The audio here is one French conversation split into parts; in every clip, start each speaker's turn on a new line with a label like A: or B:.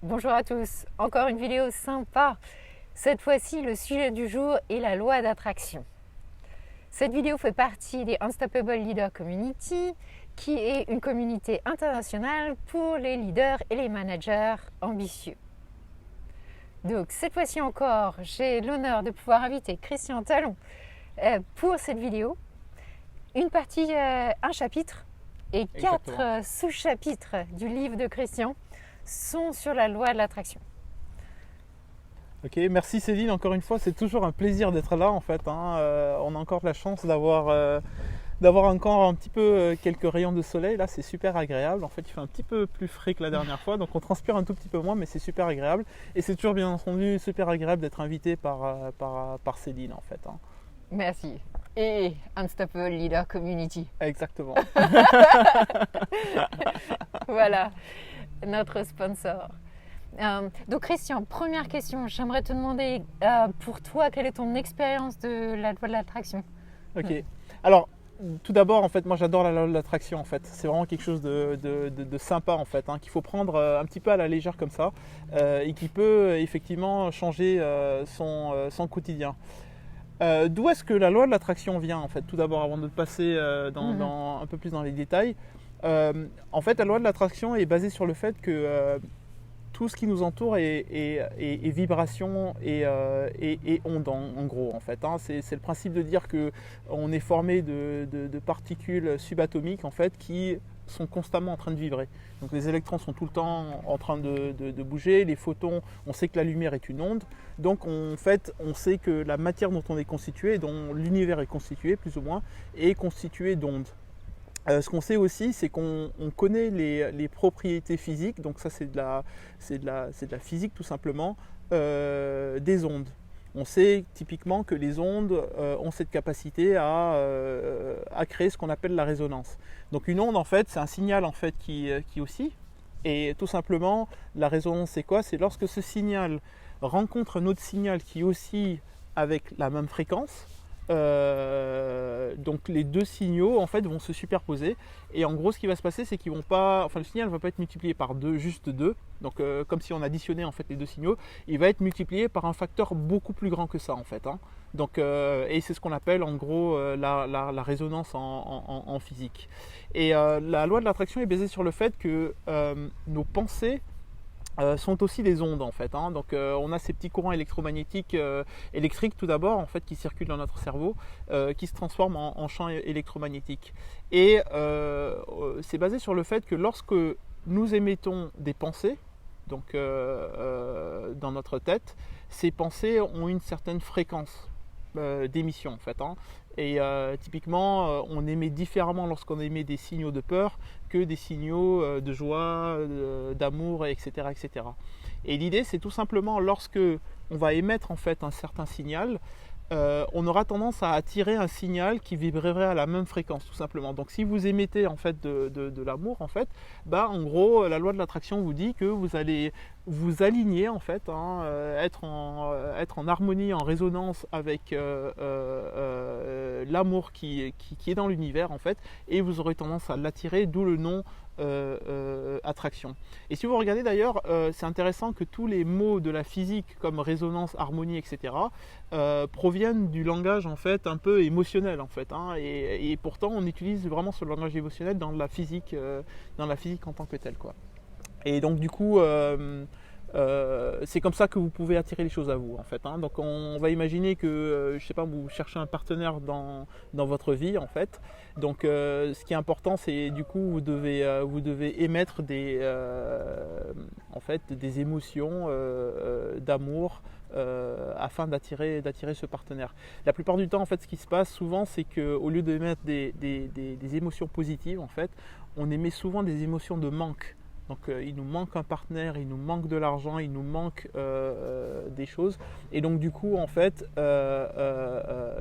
A: Bonjour à tous, encore une vidéo sympa. Cette fois-ci, le sujet du jour est la loi d'attraction. Cette vidéo fait partie des Unstoppable Leader Community, qui est une communauté internationale pour les leaders et les managers ambitieux. Donc cette fois-ci encore, j'ai l'honneur de pouvoir inviter Christian Talon pour cette vidéo. Une partie, un chapitre et
B: Exactement.
A: 4 sous-chapitres du livre de Christian sont sur la loi de l'attraction.
B: Ok, merci Céline, encore une fois, c'est toujours un plaisir d'être là en fait. On a encore la chance d'avoir encore un petit peu quelques rayons de soleil. Là, c'est super agréable. En fait, il fait un petit peu plus frais que la dernière fois, donc on transpire un tout petit peu moins, mais c'est super agréable. Et c'est toujours bien entendu super agréable d'être invité par Céline en fait.
A: Merci. Et Unstoppable Leader Community.
B: Exactement.
A: Voilà, notre sponsor. Donc Christian, première question, j'aimerais te demander pour toi, quelle est ton expérience de la loi de l'attraction?
B: Ok. Alors, tout d'abord, en fait, moi j'adore la loi de l'attraction en fait. C'est vraiment quelque chose de sympa en fait, qu'il faut prendre un petit peu à la légère comme ça et qui peut effectivement changer son quotidien. D'où est-ce que la loi de l'attraction vient en fait? Tout d'abord, avant de passer un peu plus dans les détails, en fait, la loi de l'attraction est basée sur le fait que tout ce qui nous entoure est vibration et onde en gros en fait. C'est le principe de dire que on est formé de particules subatomiques en fait qui sont constamment en train de vibrer. Donc les électrons sont tout le temps en train de bouger, les photons, on sait que la lumière est une onde, donc en fait on sait que la matière dont on est constitué, dont l'univers est constitué plus ou moins, est constituée d'ondes. Ce qu'on sait aussi, c'est qu'on connaît les propriétés physiques, donc ça c'est de la physique tout simplement, des ondes. On sait typiquement que les ondes ont cette capacité à créer ce qu'on appelle la résonance. Donc une onde en fait, c'est un signal en fait qui oscille. Et tout simplement, la résonance c'est quoi? C'est lorsque ce signal rencontre un autre signal qui oscille avec la même fréquence. Donc les deux signaux en fait vont se superposer et en gros ce qui va se passer c'est qu'ils vont pas, enfin le signal ne va pas être multiplié par deux, juste deux, donc comme si on additionnait en fait les deux signaux, il va être multiplié par un facteur beaucoup plus grand que ça en fait. Donc et c'est ce qu'on appelle en gros la résonance en physique. Et la loi de l'attraction est basée sur le fait que nos pensées sont aussi des ondes en fait. Donc on a ces petits courants électromagnétiques électriques tout d'abord en fait qui circulent dans notre cerveau, qui se transforment en champs électromagnétiques. Et c'est basé sur le fait que lorsque nous émettons des pensées, donc dans notre tête, ces pensées ont une certaine fréquence d'émission en fait. Et typiquement, on émet différemment lorsqu'on émet des signaux de peur que des signaux de joie, d'amour, etc., etc. Et l'idée, c'est tout simplement lorsque on va émettre en fait un certain signal, on aura tendance à attirer un signal qui vibrerait à la même fréquence, tout simplement. Donc, si vous émettez en fait de l'amour, en fait, en gros, la loi de l'attraction vous dit que vous allez vous aligner en fait, être en harmonie, en résonance avec l'amour qui est dans l'univers en fait, et vous aurez tendance à l'attirer, d'où le nom attraction. Et si vous regardez d'ailleurs, c'est intéressant que tous les mots de la physique comme résonance, harmonie, etc. Proviennent du langage en fait un peu émotionnel en fait. Et pourtant on utilise vraiment ce langage émotionnel dans la physique en tant que telle quoi. Et donc du coup c'est comme ça que vous pouvez attirer les choses à vous en fait. Donc on va imaginer que je sais pas, vous cherchez un partenaire dans votre vie en fait. Donc ce qui est important c'est du coup vous devez émettre en fait des émotions d'amour afin d'attirer ce partenaire. La plupart du temps en fait ce qui se passe souvent c'est qu'au lieu d'émettre des émotions positives en fait, on émet souvent des émotions de manque. Donc il nous manque un partenaire, il nous manque de l'argent, il nous manque des choses. Et donc du coup, en fait,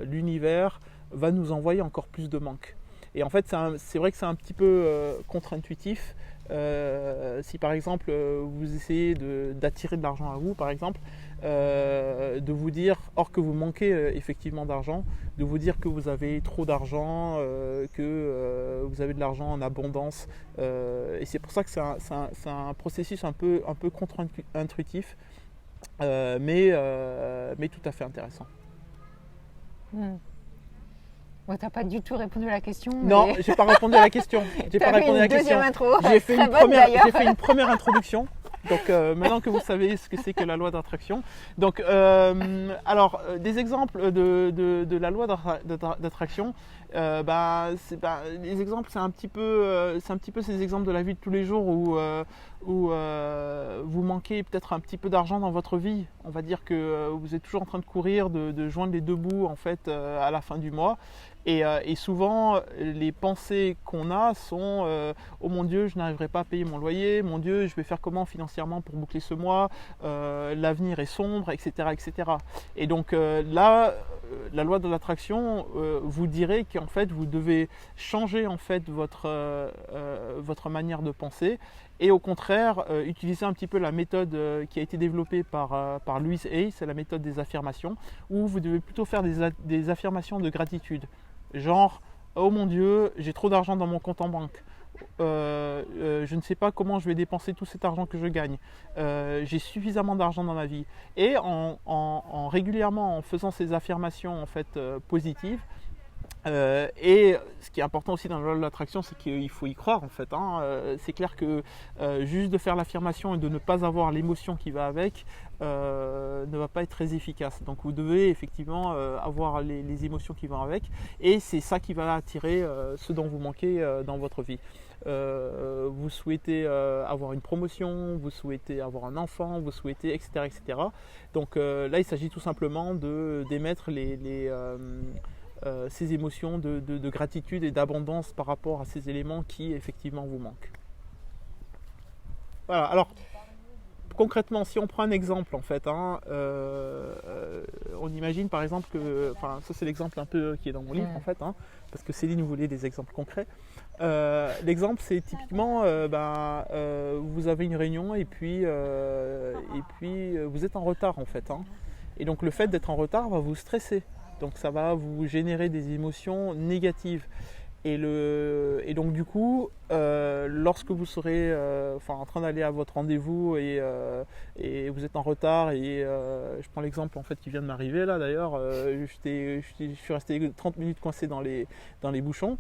B: l'univers va nous envoyer encore plus de manque. Et en fait, c'est vrai que c'est un petit peu contre-intuitif, si par exemple vous essayez d'attirer de l'argent à vous, par exemple, de vous dire, or que vous manquez effectivement d'argent, de vous dire que vous avez trop d'argent, que vous avez de l'argent en abondance. Et c'est pour ça que c'est un processus un peu contre-intuitif, mais tout à fait intéressant.
A: Bon, t'as pas du tout répondu à la question.
B: Non, j'ai pas répondu à la question. J'ai pas répondu à la question. J'ai fait une première introduction. Donc maintenant que vous savez ce que c'est que la loi d'attraction. Donc alors des exemples de la loi d'attraction. Les exemples c'est un petit peu ces exemples de la vie de tous les jours où vous manquez peut-être un petit peu d'argent dans votre vie. On va dire que vous êtes toujours en train de courir, de joindre les deux bouts en fait à la fin du mois. Et souvent, les pensées qu'on a sont oh mon Dieu, je n'arriverai pas à payer mon loyer, mon Dieu, je vais faire comment financièrement pour boucler ce mois, l'avenir est sombre, etc. etc. Et donc là, la loi de l'attraction vous dirait qu'en fait, vous devez changer en fait votre manière de penser et au contraire utiliser un petit peu la méthode qui a été développée par Louise Hay, c'est la méthode des affirmations, où vous devez plutôt faire des affirmations de gratitude. Genre, oh mon Dieu, j'ai trop d'argent dans mon compte en banque. Je ne sais pas comment je vais dépenser tout cet argent que je gagne. J'ai suffisamment d'argent dans ma vie. Et en régulièrement en faisant ces affirmations en fait positives. Et ce qui est important aussi dans la loi de l'attraction, c'est qu'il faut y croire en fait. C'est clair que juste de faire l'affirmation et de ne pas avoir l'émotion qui va avec ne va pas être très efficace. Donc vous devez effectivement avoir les émotions qui vont avec, et c'est ça qui va attirer ce dont vous manquez dans votre vie. Vous souhaitez avoir une promotion, vous souhaitez avoir un enfant, vous souhaitez etc. etc. Donc là il s'agit tout simplement d'émettre ces émotions de gratitude et d'abondance par rapport à ces éléments qui effectivement vous manquent. Voilà, alors concrètement, si on prend un exemple en fait, on imagine par exemple que, enfin ça c'est l'exemple un peu qui est dans mon livre en fait, parce que Céline voulait des exemples concrets. L'exemple c'est typiquement, vous avez une réunion et puis vous êtes en retard en fait, et donc le fait d'être en retard va vous stresser. Donc ça va vous générer des émotions négatives. Et donc du coup, lorsque vous serez en train d'aller à votre rendez-vous et vous êtes en retard, et je prends l'exemple en fait qui vient de m'arriver là d'ailleurs, je suis resté 30 minutes coincé dans les bouchons.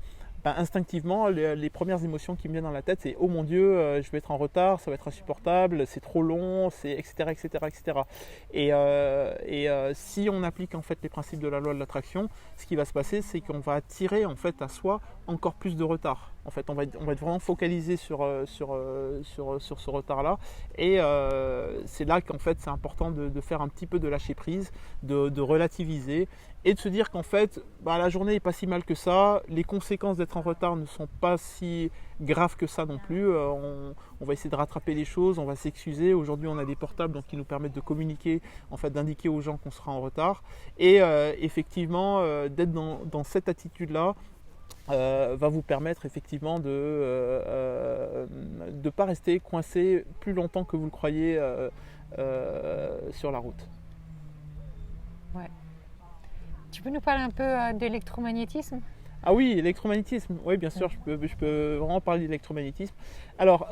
B: Instinctivement, les premières émotions qui me viennent dans la tête, c'est oh mon Dieu, je vais être en retard, ça va être insupportable, c'est trop long, c'est etc. etc. etc. Et si on applique en fait les principes de la loi de l'attraction, ce qui va se passer, c'est qu'on va attirer en fait à soi encore plus de retard. En fait, on va être vraiment focalisé sur ce retard-là, et c'est là qu'en fait c'est important de faire un petit peu de lâcher prise, de relativiser, et de se dire qu'en fait la journée n'est pas si mal que ça, les conséquences d'être en retard ne sont pas si graves que ça non plus. On va essayer de rattraper les choses, on va s'excuser. Aujourd'hui on a des portables donc, qui nous permettent de communiquer, en fait, d'indiquer aux gens qu'on sera en retard, et effectivement d'être dans cette attitude-là va vous permettre effectivement de ne pas rester coincé plus longtemps que vous le croyez sur la route.
A: Ouais. Tu peux nous parler un peu d'électromagnétisme ?
B: Ah oui, l'électromagnétisme, oui bien sûr, je peux vraiment parler d'électromagnétisme. Alors,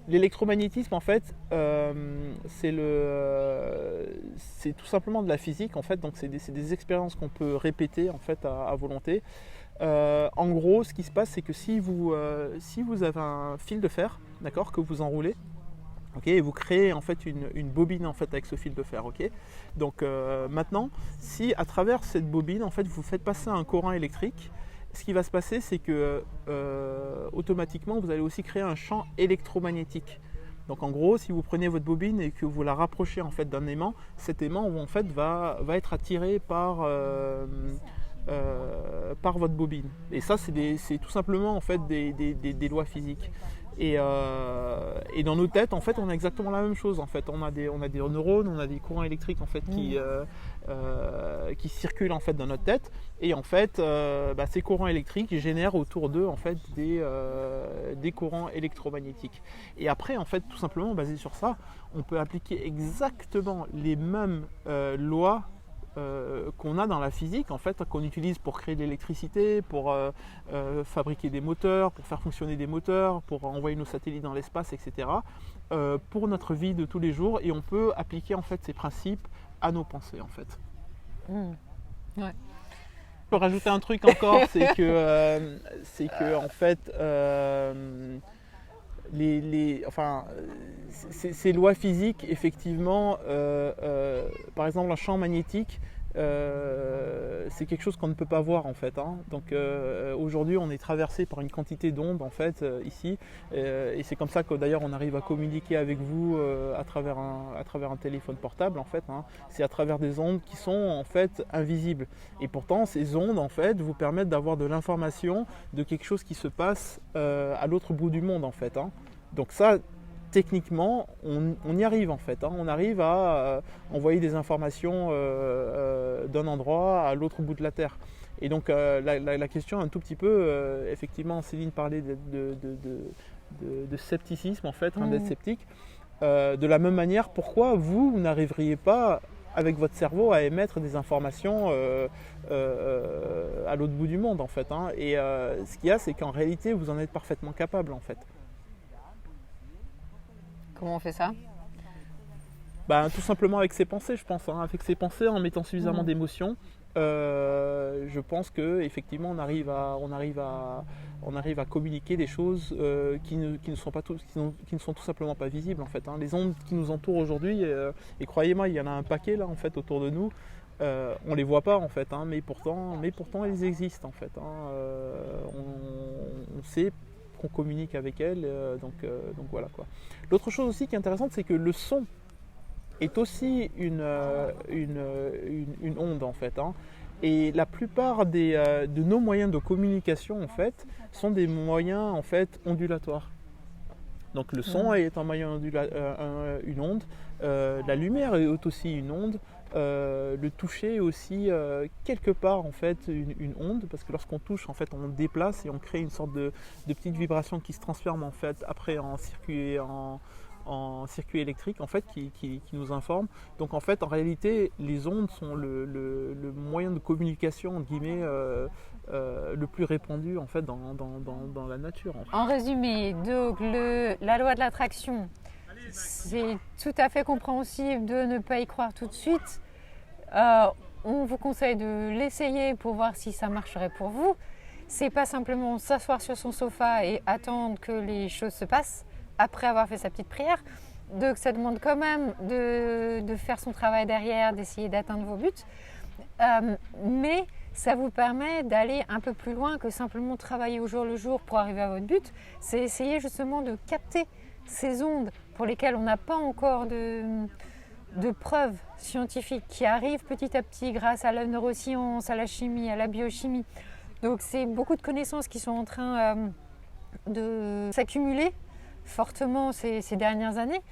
B: l'électromagnétisme en fait, c'est tout simplement de la physique en fait, donc c'est des expériences qu'on peut répéter en fait à volonté. En gros, ce qui se passe, c'est que si vous avez un fil de fer, d'accord, que vous enroulez, okay, et vous créez en fait une bobine en fait avec ce fil de fer, ok. Donc maintenant, si à travers cette bobine en fait vous faites passer un courant électrique, ce qui va se passer, c'est que automatiquement vous allez aussi créer un champ électromagnétique. Donc en gros, si vous prenez votre bobine et que vous la rapprochez en fait d'un aimant, cet aimant en fait va être attiré par votre bobine. Et ça, c'est tout simplement en fait des lois physiques. Et dans nos têtes, en fait, on a exactement la même chose. En fait, on a des neurones, on a des courants électriques en fait qui circulent en fait dans notre tête. Et en fait, ces courants électriques génèrent autour d'eux en fait des courants électromagnétiques. Et après, en fait, tout simplement basé sur ça, on peut appliquer exactement les mêmes lois qu'on a dans la physique, en fait, qu'on utilise pour créer de l'électricité, pour fabriquer des moteurs, pour faire fonctionner des moteurs, pour envoyer nos satellites dans l'espace, etc. Pour notre vie de tous les jours, et on peut appliquer en fait ces principes à nos pensées, en fait.
A: Ouais.
B: Je peux rajouter un truc encore, c'est que en fait, ces lois physiques, effectivement, par exemple, un champ magnétique, c'est quelque chose qu'on ne peut pas voir en fait. Donc aujourd'hui, on est traversé par une quantité d'ondes en fait ici, et c'est comme ça que d'ailleurs on arrive à communiquer avec vous à travers un téléphone portable en fait. C'est à travers des ondes qui sont en fait invisibles. Et pourtant, ces ondes en fait vous permettent d'avoir de l'information de quelque chose qui se passe à l'autre bout du monde en fait. Donc ça, techniquement, on y arrive en fait. On arrive à envoyer des informations d'un endroit à l'autre bout de la Terre. Et donc la question un tout petit peu, effectivement, Céline parlait de scepticisme en fait, d'être sceptique. De la même manière, pourquoi vous n'arriveriez pas avec votre cerveau à émettre des informations à l'autre bout du monde en fait. Et ce qu'il y a, c'est qu'en réalité, vous en êtes parfaitement capable en fait.
A: Comment on fait ça?
B: Tout simplement avec ses pensées, je pense. Avec ses pensées, en mettant suffisamment d'émotions, je pense que effectivement, on arrive à communiquer des choses qui ne sont tout simplement pas visibles en fait. Les ondes qui nous entourent aujourd'hui, et croyez-moi, il y en a un paquet là en fait autour de nous. On les voit pas en fait, mais pourtant elles existent en fait. On sait qu'on communique avec elles, donc voilà quoi. L'autre chose aussi qui est intéressante, c'est que le son est aussi une onde en fait. Et la plupart de nos moyens de communication en fait sont des moyens en fait ondulatoires. Donc le son est un moyen une onde, la lumière est aussi une onde, le toucher est aussi quelque part en fait une onde, parce que lorsqu'on touche en fait on déplace et on crée une sorte de petite vibration qui se transforme en fait après en circuit électrique en fait qui nous informe. Donc en fait en réalité les ondes sont le moyen de communication entre guillemets le plus répandu en fait dans la nature. En fait.
A: En résumé, donc la loi de l'attraction, c'est tout à fait compréhensible de ne pas y croire tout de suite. On vous conseille de l'essayer pour voir si ça marcherait pour vous. C'est pas simplement s'asseoir sur son sofa et attendre que les choses se passent après avoir fait sa petite prière. Donc ça demande quand même de faire son travail derrière, d'essayer d'atteindre vos buts. Mais ça vous permet d'aller un peu plus loin que simplement travailler au jour le jour pour arriver à votre but. C'est essayer justement de capter ces ondes pour lesquelles on n'a pas encore de preuves scientifiques qui arrivent petit à petit grâce à la neuroscience, à la chimie, à la biochimie. Donc c'est beaucoup de connaissances qui sont en train de s'accumuler fortement ces dernières années.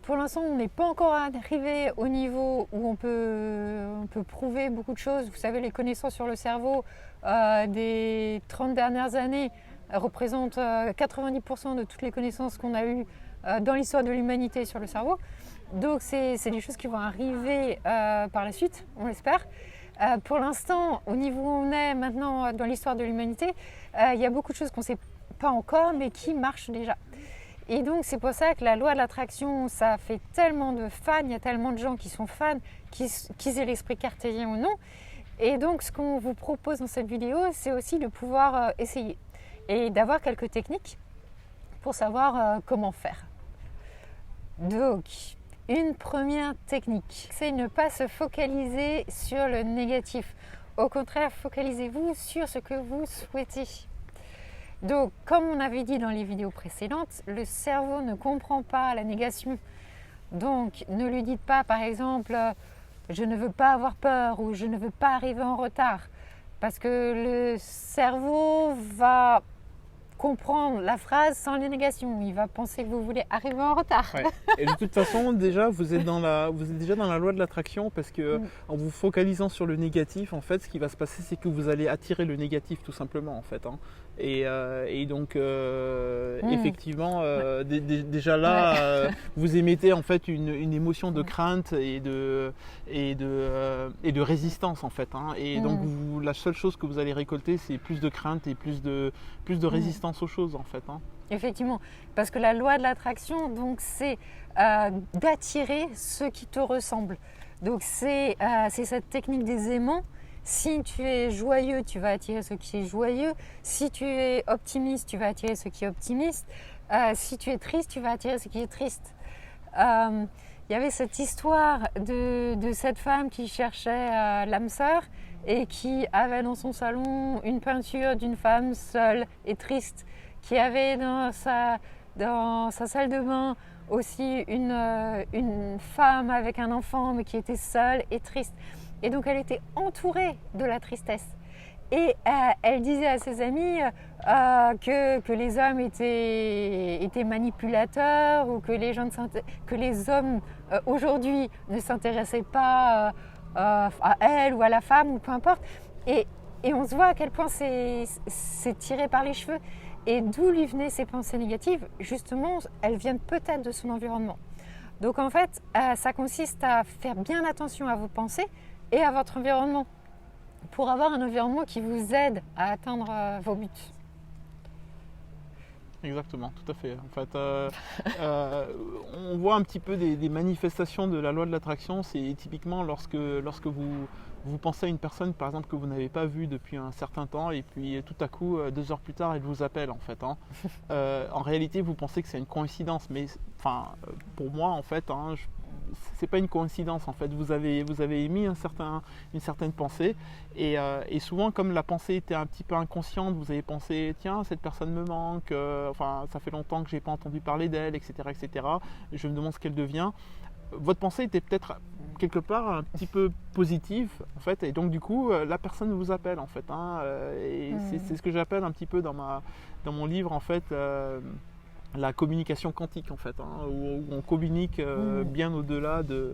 A: Pour l'instant, on n'est pas encore arrivé au niveau où on peut prouver beaucoup de choses. Vous savez, les connaissances sur le cerveau des 30 dernières années représentent 90% de toutes les connaissances qu'on a eues dans l'histoire de l'humanité sur le cerveau. Donc, c'est des choses qui vont arriver par la suite, on l'espère. Pour l'instant, au niveau où on est maintenant dans l'histoire de l'humanité, il y a beaucoup de choses qu'on ne sait pas encore, mais qui marchent déjà. Et donc c'est pour ça que la loi de l'attraction, ça fait tellement de fans, il y a tellement de gens qui sont fans, qu'ils aient l'esprit cartésien ou non. Et donc ce qu'on vous propose dans cette vidéo, c'est aussi de pouvoir essayer et d'avoir quelques techniques pour savoir comment faire. Donc, une première technique, c'est ne pas se focaliser sur le négatif. Au contraire, focalisez-vous sur ce que vous souhaitez. Donc, comme on avait dit dans les vidéos précédentes, le cerveau ne comprend pas la négation. Donc, ne lui dites pas, par exemple, je ne veux pas avoir peur ou je ne veux pas arriver en retard. Parce que le cerveau va comprendre la phrase sans les négations. Il va penser que vous voulez arriver en retard.
B: Ouais. Et de toute façon, déjà, vous êtes déjà dans la loi de l'attraction parce que en vous focalisant sur le négatif, en fait, ce qui va se passer, c'est que vous allez attirer le négatif, tout simplement, en fait. Hein. Et donc, effectivement, déjà là, vous émettez en fait une émotion de crainte et de résistance, en fait. Hein. Et donc, la seule chose que vous allez récolter, c'est plus de crainte et plus de résistance aux choses, en fait. Hein.
A: Effectivement, parce que la loi de l'attraction, donc, c'est d'attirer ceux qui te ressemblent. Donc, c'est cette technique des aimants. Si tu es joyeux, tu vas attirer ceux qui sont joyeux. Si tu es optimiste, tu vas attirer ceux qui sont optimistes. Si tu es triste, tu vas attirer ceux qui sont tristes. Il y avait cette histoire de cette femme qui cherchait l'âme sœur et qui avait dans son salon une peinture d'une femme seule et triste, qui avait dans sa salle de bain aussi une femme avec un enfant mais qui était seule et triste. Et donc elle était entourée de la tristesse. Et elle disait à ses amis que les hommes étaient manipulateurs ou que les hommes aujourd'hui ne s'intéressaient pas à elle ou à la femme ou peu importe. Et on se voit à quel point c'est tiré par les cheveux. Et d'où lui venaient ces pensées négatives? Justement, elles viennent peut-être de son environnement. Donc en fait, ça consiste à faire bien attention à vos pensées et à votre environnement pour avoir un environnement qui vous aide à atteindre vos buts.
B: Exactement, tout à fait. En fait, on voit un petit peu des manifestations de la loi de l'attraction. C'est typiquement lorsque vous pensez à une personne, par exemple, que vous n'avez pas vue depuis un certain temps, et puis tout à coup, 2 heures plus tard, elle vous appelle, en fait. Hein. En réalité, vous pensez que c'est une coïncidence, mais pour moi, en fait, hein, c'est pas une coïncidence, en fait. Vous avez émis une certaine pensée, et souvent, comme la pensée était un petit peu inconsciente, vous avez pensé, tiens, cette personne me manque, ça fait longtemps que j'ai pas entendu parler d'elle, etc., etc. Je me demande ce qu'elle devient. Votre pensée était peut-être quelque part un petit peu positive, en fait, et donc du coup, la personne vous appelle, en fait. Hein, et c'est ce que j'appelle un petit peu dans mon livre, en fait. La communication quantique, en fait, hein, où on communique bien au-delà de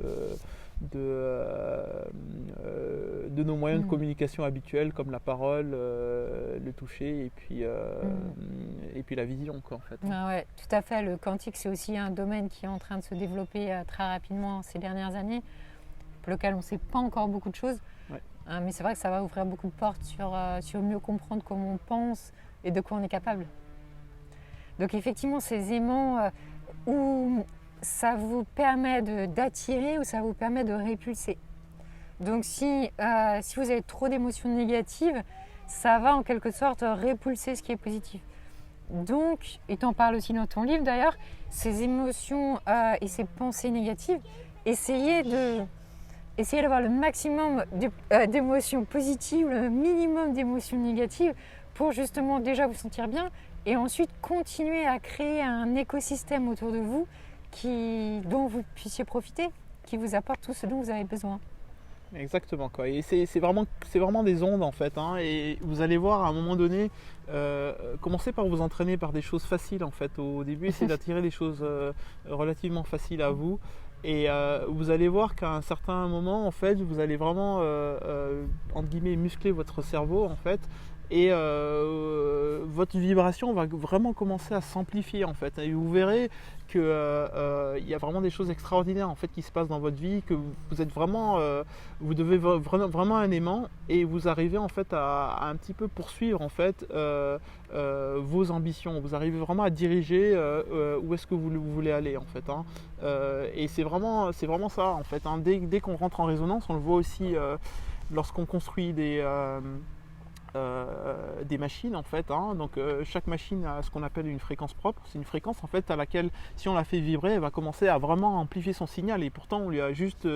B: nos moyens de communication habituels comme la parole, le toucher et puis la vision, quoi, en fait.
A: Ah ouais, tout à fait. Le quantique, c'est aussi un domaine qui est en train de se développer très rapidement ces dernières années, pour lequel on ne sait pas encore beaucoup de choses.
B: Ouais.
A: Mais c'est vrai que ça va ouvrir beaucoup de portes sur mieux comprendre comment on pense et de quoi on est capable. Donc effectivement, ces aimants où ça vous permet d'attirer ou ça vous permet de répulser. Donc si vous avez trop d'émotions négatives, ça va en quelque sorte répulser ce qui est positif. Donc, et tu en parles aussi dans ton livre d'ailleurs, ces émotions et ces pensées négatives, essayez d'avoir le maximum d'émotions positives, le minimum d'émotions négatives pour justement déjà vous sentir bien et ensuite continuer à créer un écosystème autour de vous dont vous puissiez profiter, qui vous apporte tout ce dont vous avez besoin.
B: Exactement, quoi. Et c'est vraiment des ondes, en fait, hein, et vous allez voir à un moment donné, commencez par vous entraîner par des choses faciles, en fait. Au début, essayez d'attirer des choses relativement faciles à vous. Et vous allez voir qu'à un certain moment, en fait, vous allez vraiment, entre guillemets, muscler votre cerveau, en fait. Et votre vibration va vraiment commencer à s'amplifier, en fait. Et vous verrez qu'il y a vraiment des choses extraordinaires, en fait, qui se passent dans votre vie, que vous êtes vraiment, vous devez vraiment un aimant, et vous arrivez, en fait, à un petit peu poursuivre, en fait, vos ambitions. Vous arrivez vraiment à diriger où est-ce que vous voulez aller, en fait. Hein. Et c'est vraiment ça, en fait. Hein. Dès qu'on rentre en résonance, on le voit aussi lorsqu'on construit des machines, en fait. Hein. Donc chaque machine a ce qu'on appelle une fréquence propre. C'est une fréquence, en fait, à laquelle, si on la fait vibrer, elle va commencer à vraiment amplifier son signal. Et pourtant, on lui a juste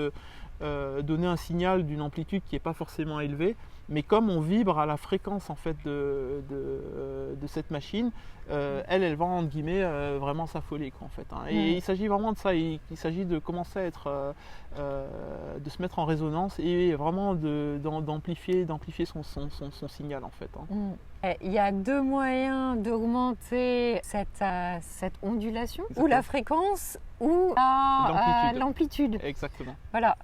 B: donné un signal d'une amplitude qui n'est pas forcément élevée. Mais comme on vibre à la fréquence, en fait, de cette machine, elle va, entre guillemets, vraiment s'affoler, quoi, en fait. Hein. Et il s'agit vraiment de ça. Il s'agit de commencer à être, de se mettre en résonance et vraiment d'amplifier son signal, en fait. Hein.
A: Il y a deux moyens d'augmenter cette ondulation,
B: Exactement.
A: ou la fréquence, ou l'amplitude.
B: Exactement.
A: Voilà.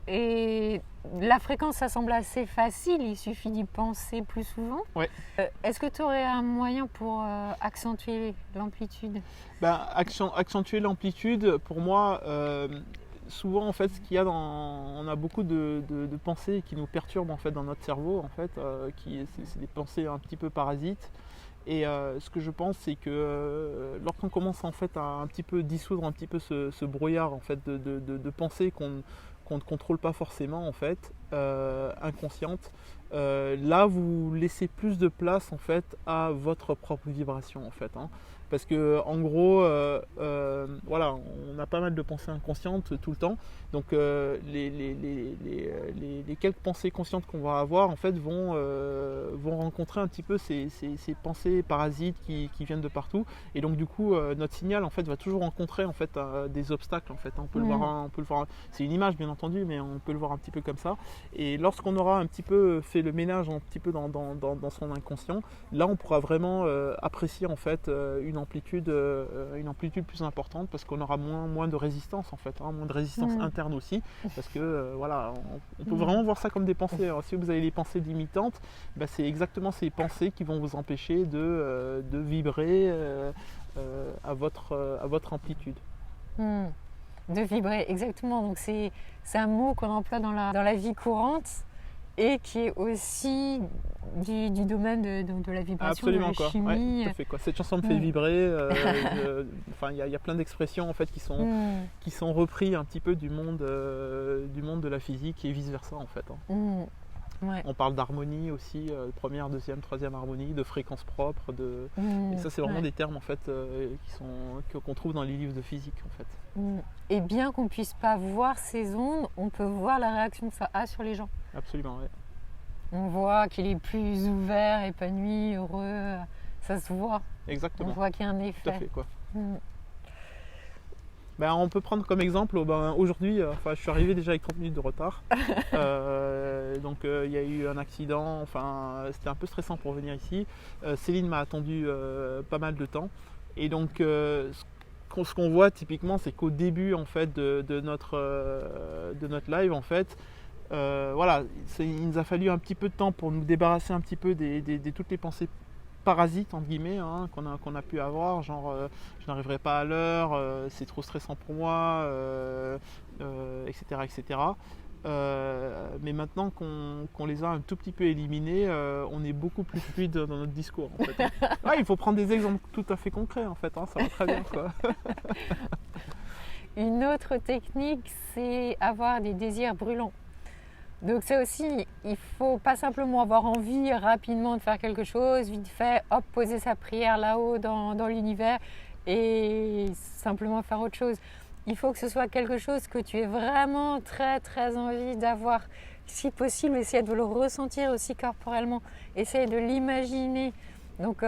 A: Et la fréquence, ça semble assez facile, il suffit d'y penser plus souvent.
B: Ouais.
A: Est-ce que tu aurais un moyen pour accentuer l'amplitude?
B: Accentuer l'amplitude, pour moi, souvent en fait, ce qu'il y a on a beaucoup de pensées qui nous perturbent en fait dans notre cerveau, en fait, c'est des pensées un petit peu parasites. Et ce que je pense, c'est que lorsqu'on commence en fait à un petit peu dissoudre un petit peu ce brouillard en fait de pensées qu'on ne contrôle pas forcément en fait, inconscientes, là vous laissez plus de place en fait à votre propre vibration en fait, hein. Parce que en gros, voilà, on a pas mal de pensées inconscientes tout le temps. Donc les quelques pensées conscientes qu'on va avoir en fait vont rencontrer un petit peu ces pensées parasites qui viennent de partout. Et donc du coup, notre signal en fait va toujours rencontrer en fait des obstacles en fait. On peut le voir, c'est une image bien entendu, mais on peut le voir un petit peu comme ça. Et lorsqu'on aura un petit peu fait le ménage un petit peu dans son inconscient, là on pourra vraiment apprécier en fait une amplitude plus importante, parce qu'on aura moins de résistance en fait, hein, moins de résistance interne aussi, parce que voilà, on peut vraiment voir ça comme des pensées. Alors, si vous avez les pensées limitantes, c'est exactement ces pensées qui vont vous empêcher de vibrer à votre amplitude.
A: De vibrer, exactement. Donc c'est un mot qu'on emploie dans la vie courante et qui est aussi du domaine de la vibration,
B: absolument,
A: de la chimie.
B: Ouais, tout à fait, quoi. Cette chanson me fait vibrer. Il y a plein d'expressions en fait qui sont repris un petit peu du monde de la physique et vice versa en fait, hein.
A: Ouais.
B: On parle d'harmonie aussi, première, deuxième, troisième harmonie, de fréquence propre, et ça c'est vraiment des termes en fait qu'on trouve dans les livres de physique en fait.
A: Et bien qu'on puisse pas voir ces ondes, on peut voir la réaction que ça a sur les gens.
B: Absolument, ouais.
A: On voit qu'il est plus ouvert, épanoui, heureux, ça se voit.
B: Exactement.
A: On voit qu'il y a un effet.
B: Tout à fait, quoi. On peut prendre comme exemple, aujourd'hui, je suis arrivé déjà avec 30 minutes de retard. Donc il y a eu un accident, c'était un peu stressant pour venir ici. Céline m'a attendu pas mal de temps. Et donc ce qu'on voit typiquement, c'est qu'au début en fait, de notre live, en fait, voilà, il nous a fallu un petit peu de temps pour nous débarrasser un petit peu de toutes les pensées parasites entre guillemets, hein, qu'on a pu avoir, genre je n'arriverai pas à l'heure, c'est trop stressant pour moi, etc. Mais maintenant qu'on les a un tout petit peu éliminés, on est beaucoup plus fluide dans notre discours en fait, hein. Ouais, il faut prendre des exemples tout à fait concrets en fait, hein, ça va très bien, quoi.
A: Une autre technique, c'est avoir des désirs brûlants. Donc ça aussi, il faut pas simplement avoir envie rapidement de faire quelque chose, vite fait, hop, poser sa prière là-haut dans l'univers et simplement faire autre chose. Il faut que ce soit quelque chose que tu aies vraiment très très envie d'avoir. Si possible, essayer de le ressentir aussi corporellement, essayer de l'imaginer. Donc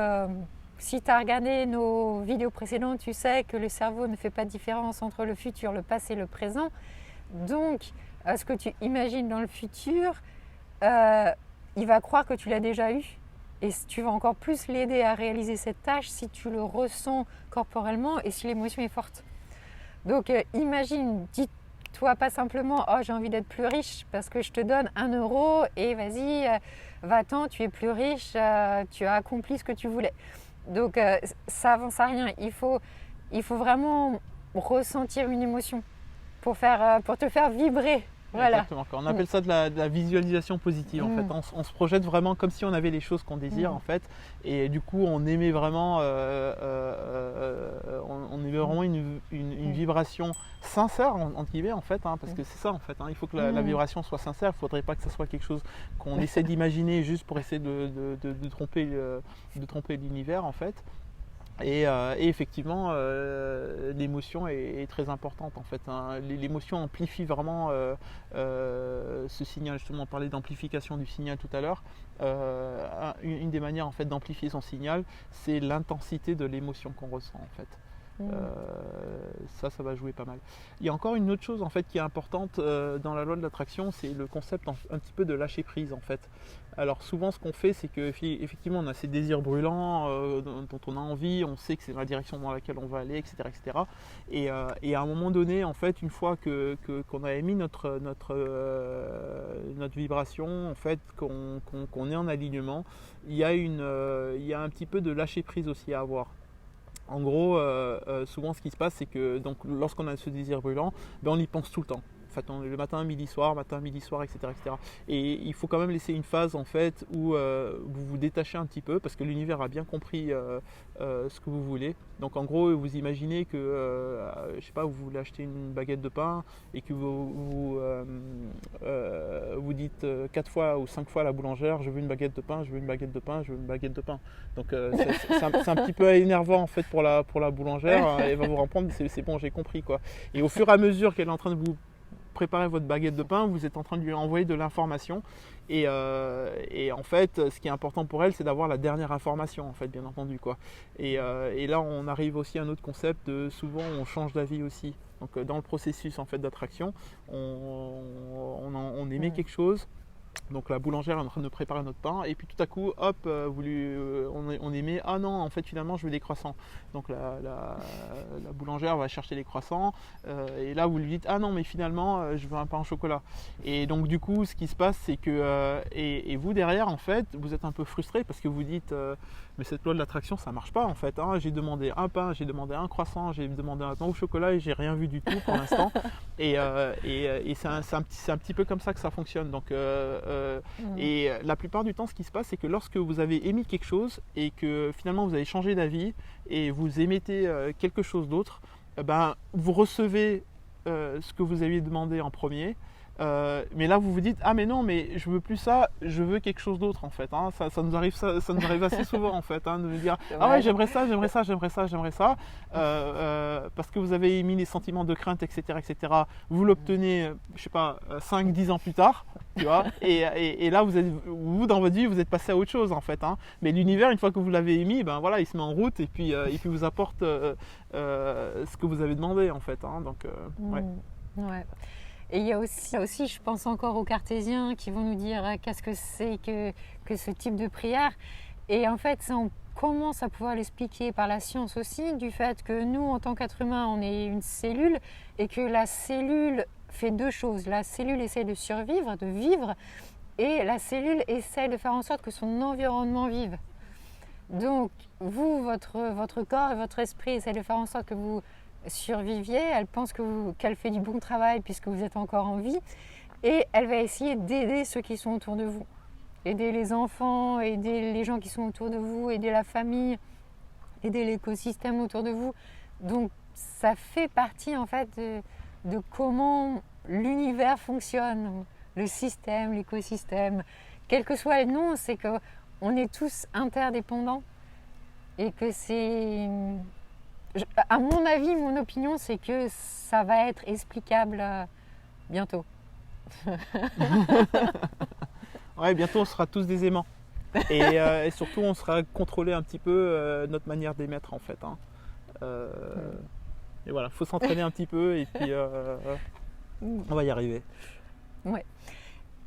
A: si tu as regardé nos vidéos précédentes, tu sais que le cerveau ne fait pas de différence entre le futur, le passé et le présent. Donc ce que tu imagines dans le futur, il va croire que tu l'as déjà eu. Et tu vas encore plus l'aider à réaliser cette tâche si tu le ressens corporellement et si l'émotion est forte. Donc imagine, dis-toi pas simplement « Oh, j'ai envie d'être plus riche parce que je te donne 1 euro et vas-y, va-t'en, tu es plus riche, tu as accompli ce que tu voulais. » Donc ça avance à rien. Il faut vraiment ressentir une émotion pour te faire vibrer. Voilà.
B: Exactement. On appelle ça de la visualisation positive en fait. On se projette vraiment comme si on avait les choses qu'on désire en fait, et du coup on émet vraiment, une vibration sincère entre guillemets en fait, hein, parce que c'est ça en fait, hein. Il faut que la vibration soit sincère. Il ne faudrait pas que ce soit quelque chose qu'on essaie d'imaginer juste pour essayer de tromper l'univers en fait. Et effectivement, l'émotion est très importante en fait, hein. L'émotion amplifie vraiment ce signal. Justement, on parlait d'amplification du signal tout à l'heure. Une des manières en fait d'amplifier son signal, c'est l'intensité de l'émotion qu'on ressent en fait. Ça va jouer pas mal. Il y a encore une autre chose en fait qui est importante dans la loi de l'attraction, c'est le concept un petit peu de lâcher prise en fait. Alors souvent ce qu'on fait, c'est qu'effectivement on a ces désirs brûlants dont on a envie, on sait que c'est la direction dans laquelle on va aller, etc. etc. Et à un moment donné, en fait, une fois qu'on a émis notre vibration, en fait, qu'on est en alignement, il y a un petit peu de lâcher prise aussi à avoir. En gros, souvent ce qui se passe, c'est que donc, lorsqu'on a ce désir brûlant, ben, on y pense tout le temps. En fait, le matin, midi, soir, etc., etc. Et il faut quand même laisser une phase en fait où vous vous détachez un petit peu parce que l'univers a bien compris ce que vous voulez. Donc en gros, vous imaginez que, je sais pas, vous voulez acheter une baguette de pain et que vous dites 4 fois ou 5 fois à la boulangère, je veux une baguette de pain, je veux une baguette de pain, je veux une baguette de pain. Donc c'est un petit peu énervant en fait pour la boulangère. Elle va vous répondre, c'est bon, j'ai compris quoi. Et au fur et à mesure qu'elle est en train de vous préparer votre baguette de pain, vous êtes en train de lui envoyer de l'information et en fait ce qui est important pour elle, c'est d'avoir la dernière information en fait, bien entendu quoi. Et là on arrive aussi à un autre concept de souvent on change d'avis aussi. Donc dans le processus en fait d'attraction, on émet quelque chose. Donc la boulangère est en train de préparer notre pain et puis tout à coup, hop, on émet, ah non, en fait finalement je veux des croissants. Donc la boulangère va chercher les croissants et là vous lui dites, ah non mais finalement je veux un pain au chocolat. Et donc du coup ce qui se passe c'est que, et vous derrière en fait, vous êtes un peu frustré parce que vous dites, mais cette loi de l'attraction ça marche pas en fait. Hein. J'ai demandé un pain, j'ai demandé un croissant, j'ai demandé un pain au chocolat et j'ai rien vu du tout pour l'instant. Et c'est un petit peu comme ça que ça fonctionne. Donc, et la plupart du temps, ce qui se passe, c'est que lorsque vous avez émis quelque chose et que finalement vous avez changé d'avis et vous émettez quelque chose d'autre, ben, vous recevez ce que vous aviez demandé en premier. Mais là vous vous dites, ah mais non, mais je veux plus ça, je veux quelque chose d'autre en fait. Hein. Ça nous arrive assez souvent en fait, hein, de nous dire, ah ouais, j'aimerais ça, parce que vous avez émis les sentiments de crainte, etc., etc. Vous l'obtenez, je sais pas, 5-10 ans plus tard, tu vois, et là vous dans votre vie vous êtes passé à autre chose en fait. Hein. Mais l'univers, une fois que vous l'avez émis, ben voilà, il se met en route et puis vous apporte ce que vous avez demandé en fait. Hein. Donc ouais.
A: Ouais. Et il y a aussi, je pense encore aux cartésiens qui vont nous dire qu'est-ce que c'est que ce type de prière. Et en fait, ça, on commence à pouvoir l'expliquer par la science aussi, du fait que nous, en tant qu'être humain, on est une cellule et que la cellule fait deux choses. La cellule essaie de survivre, de vivre, et la cellule essaie de faire en sorte que son environnement vive. Donc, vous, votre corps et votre esprit essaient de faire en sorte que vous surviviez, elle pense qu'elle fait du bon travail puisque vous êtes encore en vie et elle va essayer d'aider ceux qui sont autour de vous, aider les enfants, aider les gens qui sont autour de vous, aider la famille, aider l'écosystème autour de vous. Donc ça fait partie en fait de comment l'univers fonctionne, le système, l'écosystème, quel que soit le nom, c'est qu'on est tous interdépendants et que c'est... À mon avis, mon opinion, c'est que ça va être explicable bientôt.
B: Ouais, bientôt on sera tous des aimants. Et surtout, on sera contrôlé un petit peu notre manière d'émettre en fait. Hein. Et voilà, il faut s'entraîner un petit peu et puis on va y arriver.
A: Ouais.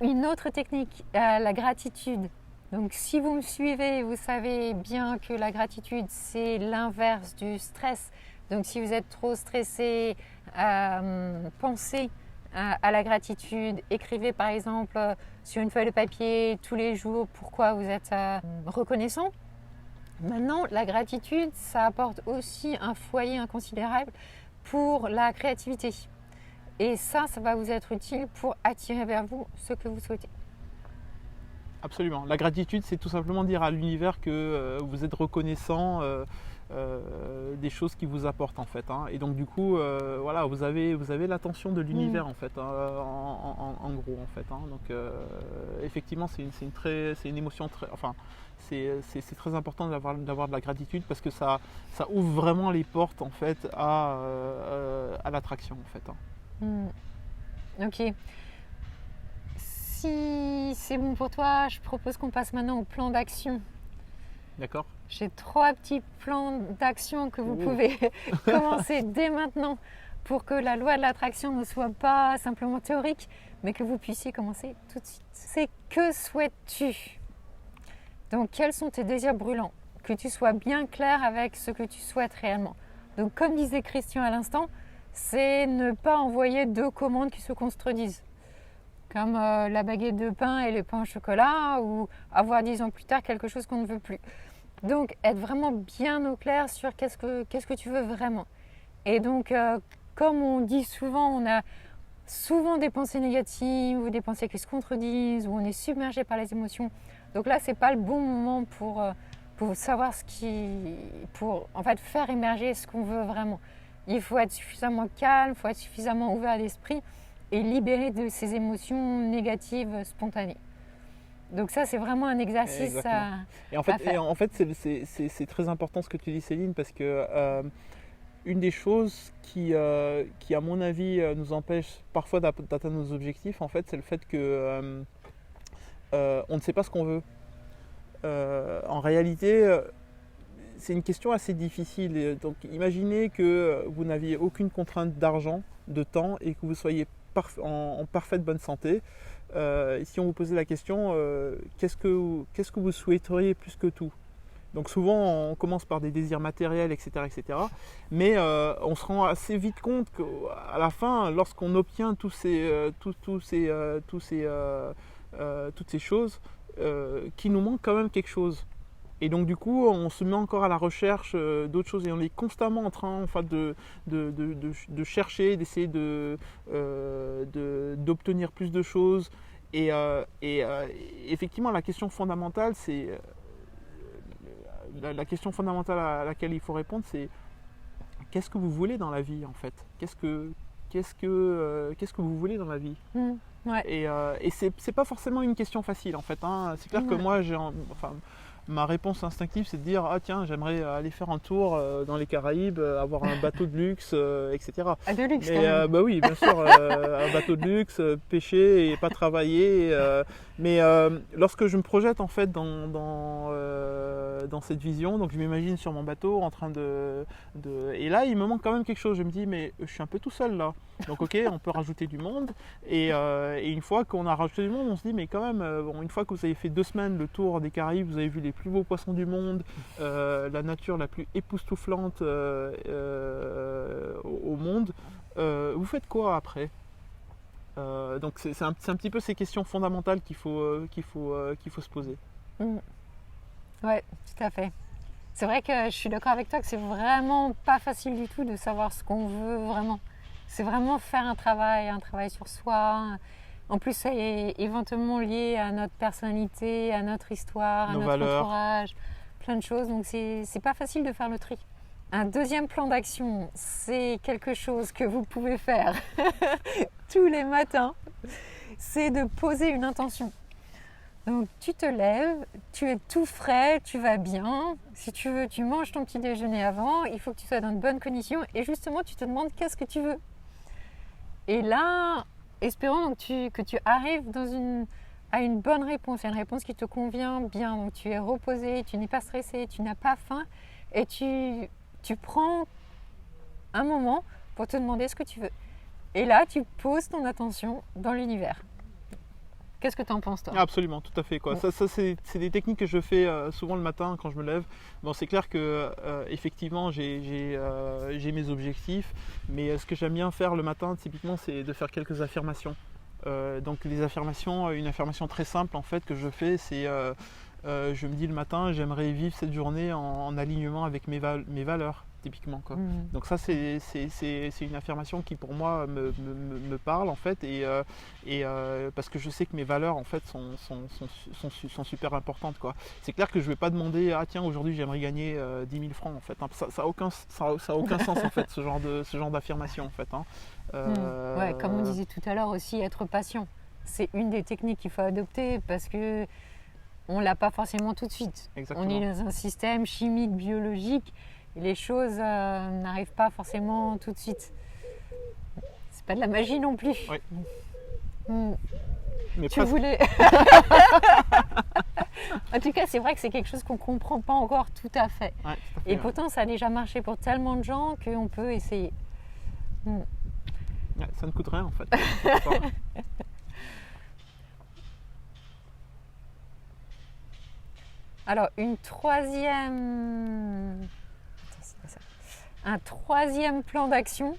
A: Une autre technique, la gratitude. Donc si vous me suivez, vous savez bien que la gratitude, c'est l'inverse du stress. Donc si vous êtes trop stressé, pensez à la gratitude. Écrivez par exemple sur une feuille de papier tous les jours pourquoi vous êtes reconnaissant. Maintenant, la gratitude, ça apporte aussi un foyer inconsidérable pour la créativité. Et ça va vous être utile pour attirer vers vous ce que vous souhaitez.
B: Absolument. La gratitude, c'est tout simplement dire à l'univers que vous êtes reconnaissant des choses qui vous apportent en fait. Hein. Et donc du coup, voilà, vous avez l'attention de l'univers en fait, en gros en fait. Hein. Donc effectivement, c'est une émotion très, enfin, c'est très important d'avoir de la gratitude parce que ça ouvre vraiment les portes en fait à l'attraction en fait. Hein.
A: Ok. Si c'est bon pour toi, je propose qu'on passe maintenant au plan d'action.
B: D'accord.
A: J'ai 3 petits plans d'action que vous pouvez commencer dès maintenant pour que la loi de l'attraction ne soit pas simplement théorique, mais que vous puissiez commencer tout de suite. C'est que souhaites-tu? Donc, quels sont tes désirs brûlants? Que tu sois bien clair avec ce que tu souhaites réellement. Donc, comme disait Christian à l'instant, c'est ne pas envoyer 2 commandes qui se contredisent. Comme la baguette de pain et les pains au chocolat, ou avoir 10 ans plus tard quelque chose qu'on ne veut plus. Donc, être vraiment bien au clair sur qu'est-ce que tu veux vraiment. Et donc, comme on dit souvent, on a souvent des pensées négatives ou des pensées qui se contredisent, ou on est submergé par les émotions. Donc là, c'est pas le bon moment pour savoir pour en fait faire émerger ce qu'on veut vraiment. Il faut être suffisamment calme, il faut être suffisamment ouvert d'esprit et libéré de ces émotions négatives spontanées. Donc ça, c'est vraiment un exercice à faire.
B: Et en fait, c'est très important ce que tu dis, Céline, parce que une des choses qui, à mon avis, nous empêche parfois d'atteindre nos objectifs, en fait, c'est le fait que on ne sait pas ce qu'on veut. En réalité, c'est une question assez difficile. Donc, imaginez que vous n'aviez aucune contrainte d'argent, de temps, et que vous soyez en parfaite bonne santé. Si on vous posait la question, qu'est-ce que vous souhaiteriez plus que tout? Donc souvent on commence par des désirs matériels, etc. etc. Mais on se rend assez vite compte qu'à la fin, lorsqu'on obtient toutes ces choses, qu'il nous manque quand même quelque chose. Et donc du coup, on se met encore à la recherche d'autres choses et on est constamment en train de chercher, d'essayer d'obtenir plus de choses. Et effectivement, la question fondamentale, c'est la question fondamentale à laquelle il faut répondre, c'est qu'est-ce que vous voulez dans la vie en fait? Qu'est-ce que vous voulez dans la vie?
A: Ouais.
B: Et c'est pas forcément une question facile en fait. Hein. C'est clair que moi, ma réponse instinctive, c'est de dire ah tiens, j'aimerais aller faire un tour dans les Caraïbes, avoir un bateau de luxe, etc.
A: Ah, de luxe.
B: Mais bah oui, bien sûr, un bateau de luxe, pêcher et pas travailler. Mais lorsque je me projette en fait dans cette vision, donc je m'imagine sur mon bateau en train et là il me manque quand même quelque chose. Je me dis mais je suis un peu tout seul là. Donc ok, on peut rajouter du monde. Et une fois qu'on a rajouté du monde, on se dit mais quand même, une fois que vous avez fait 2 semaines le tour des Caraïbes, vous avez vu les plus beaux poissons du monde, la nature la plus époustouflante au monde, vous faites quoi après? Donc c'est un petit peu ces questions fondamentales qu'il faut se poser.
A: Ouais, tout à fait. C'est vrai que je suis d'accord avec toi que c'est vraiment pas facile du tout de savoir ce qu'on veut vraiment. C'est vraiment faire un travail sur soi. En plus, c'est éventuellement lié à notre personnalité, à notre histoire, à notre entourage, plein de choses. Donc c'est pas facile de faire le tri. Un deuxième plan d'action, c'est quelque chose que vous pouvez faire tous les matins. C'est de poser une intention. Donc tu te lèves, tu es tout frais, tu vas bien. Si tu veux, tu manges ton petit déjeuner avant. Il faut que tu sois dans de bonnes conditions. Et justement, tu te demandes qu'est-ce que tu veux. Et là, espérons donc que tu arrives à une bonne réponse, à une réponse qui te convient bien. Donc tu es reposé, tu n'es pas stressé, tu n'as pas faim. Et tu prends un moment pour te demander ce que tu veux. Et là, tu poses ton attention dans l'univers. Qu'est-ce que tu en penses, toi?
B: Absolument, tout à fait. Quoi. Ça c'est des techniques que je fais souvent le matin quand je me lève. Bon, c'est clair que effectivement, j'ai mes objectifs, mais ce que j'aime bien faire le matin, typiquement, c'est de faire quelques affirmations. Donc les affirmations, une affirmation très simple en fait que je fais, c'est je me dis le matin, j'aimerais vivre cette journée en alignement avec mes valeurs. Typiquement quoi. Donc ça c'est une affirmation qui pour moi me parle en fait et parce que je sais que mes valeurs en fait sont super importantes quoi. C'est clair que je vais pas demander ah tiens aujourd'hui j'aimerais gagner 10 000 francs en fait. Hein. Ça a aucun sens en fait ce genre d'affirmation en fait. Hein.
A: Ouais, comme on disait tout à l'heure aussi, être patient. C'est une des techniques qu'il faut adopter parce que on l'a pas forcément tout de suite.
B: Exactement.
A: On est dans un système chimique, biologique. Et les choses n'arrivent pas forcément tout de suite. C'est pas de la magie non plus.
B: Oui.
A: Mais
B: tu
A: voulais... En tout cas, c'est vrai que c'est quelque chose qu'on ne comprend pas encore tout à fait.
B: Ouais, tout à fait,
A: Et
B: ouais.
A: pourtant, ça a déjà marché pour tellement de gens qu'on peut essayer.
B: Ouais, ça ne coûte rien en fait.
A: Alors, un troisième plan d'action,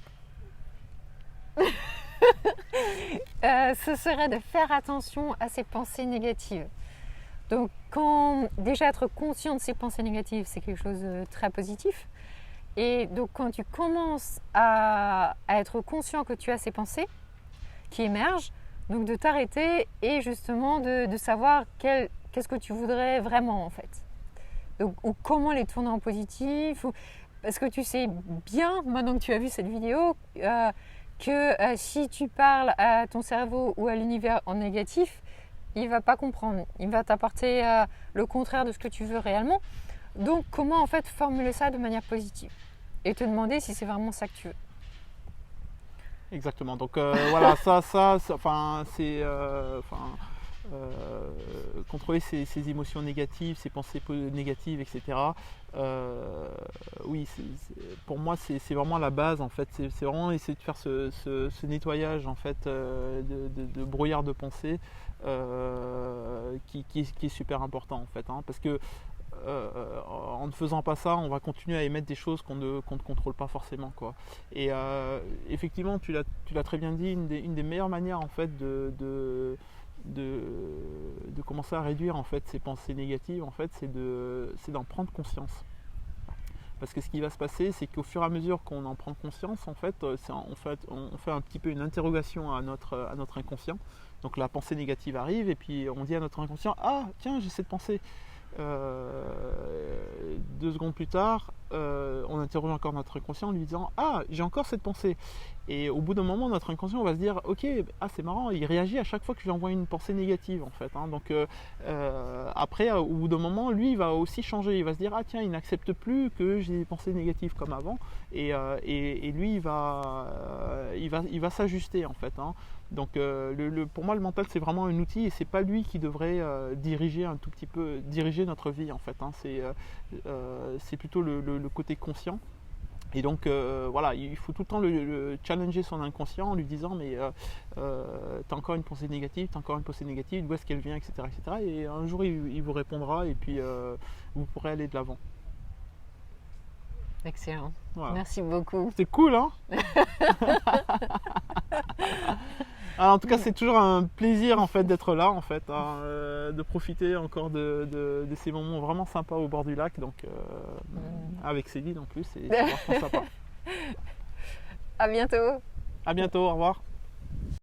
A: ce serait de faire attention à ses pensées négatives. Donc, déjà être conscient de ses pensées négatives, c'est quelque chose de très positif. Et donc, quand tu commences à être conscient que tu as ces pensées qui émergent, donc de t'arrêter et justement de savoir qu'est-ce que tu voudrais vraiment en fait. Donc, ou comment les tourner en positif. Parce que tu sais bien, maintenant que tu as vu cette vidéo, que si tu parles à ton cerveau ou à l'univers en négatif, il ne va pas comprendre. Il va t'apporter le contraire de ce que tu veux réellement. Donc, comment en fait formuler ça de manière positive et te demander si c'est vraiment ça que tu veux.
B: Exactement. Donc voilà, contrôler ses émotions négatives, ses pensées négatives, etc. Oui, pour moi, c'est vraiment la base en fait. C'est vraiment essayer de faire ce nettoyage en fait de brouillard de pensée qui est super important en fait, hein, parce que en ne faisant pas ça, on va continuer à émettre des choses qu'on ne contrôle pas forcément, quoi. Et effectivement, tu l'as très bien dit, une des meilleures manières en fait de commencer à réduire en fait ces pensées négatives, en fait, c'est d'en prendre conscience. Parce que ce qui va se passer, c'est qu'au fur et à mesure qu'on en prend conscience, en fait, on fait un petit peu une interrogation à notre inconscient. Donc la pensée négative arrive et puis on dit à notre inconscient: ah tiens, j'ai cette pensée. 2 secondes plus tard, on interroge encore notre inconscient en lui disant: ah, j'ai encore cette pensée. Et au bout d'un moment, notre inconscient va se dire: ok, ah, c'est marrant, il réagit à chaque fois que je lui envoie une pensée négative en fait, hein. Donc après, au bout d'un moment, lui, il va aussi changer. Il va se dire: ah tiens, il n'accepte plus que j'ai des pensées négatives comme avant. Et lui, il va s'ajuster en fait, hein. Donc pour moi, le mental, c'est vraiment un outil et c'est pas lui qui devrait diriger un tout petit peu, diriger notre vie en fait, hein. C'est plutôt le côté conscient. Et donc voilà, il faut tout le temps le challenger son inconscient en lui disant: mais t'as encore une pensée négative, d'où est-ce qu'elle vient, etc., etc. Et un jour il vous répondra et puis vous pourrez aller de l'avant.
A: Excellent.
B: Voilà.
A: Merci beaucoup.
B: C'est cool, hein. Alors, en tout cas, c'est toujours un plaisir en fait d'être là, en fait, hein, de profiter encore de ces moments vraiment sympas au bord du lac, donc avec Céline en plus, c'est vachement sympa.
A: À bientôt.
B: À bientôt, au revoir.